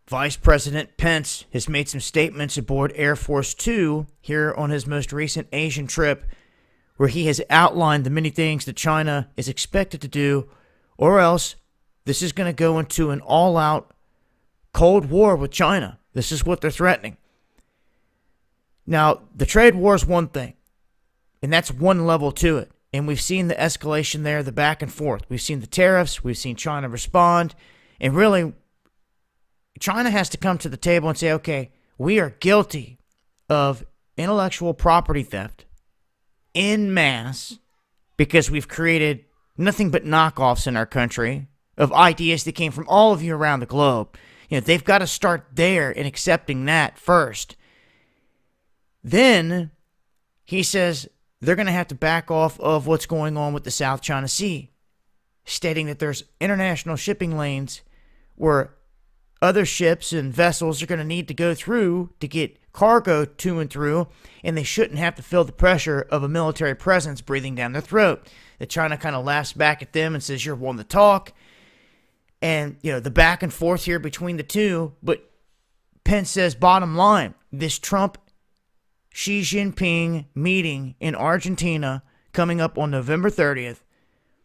Vice President Pence has made some statements aboard Air Force Two here on his most recent Asian trip, where he has outlined the many things that China is expected to do, or else this is going to go into an all-out Cold War with China. This is what they're threatening. Now, the trade war is one thing, and that's one level to it. And we've seen the escalation there, the back and forth. We've seen the tariffs. We've seen China respond. And really, China has to come to the table and say, okay, we are guilty of intellectual property theft en masse because we've created nothing but knockoffs in our country of ideas that came from all of you around the globe. You know, they've got to start there in accepting that first. Then he says they're going to have to back off of what's going on with the South China Sea, stating that there's international shipping lanes where other ships and vessels are going to need to go through to get cargo to and through, and they shouldn't have to feel the pressure of a military presence breathing down their throat. That China kind of laughs back at them and says, you're one to talk. And, you know, the back and forth here between the two. But Pence says, bottom line, this Trump-Xi Jinping meeting in Argentina coming up on November 30th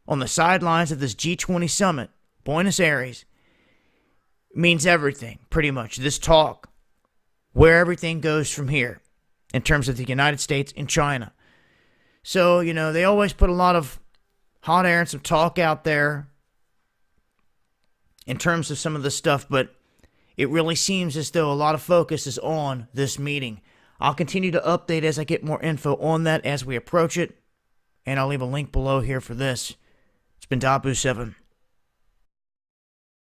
on the sidelines of this G20 summit, Buenos Aires, means everything, pretty much. This talk, where everything goes from here in terms of the United States and China. So, you know, they always put a lot of hot air and some talk out there in terms of some of this stuff, but it really seems as though a lot of focus is on this meeting. I'll continue to update as I get more info on that as we approach it, and I'll leave a link below here for this. It's been Dabu7.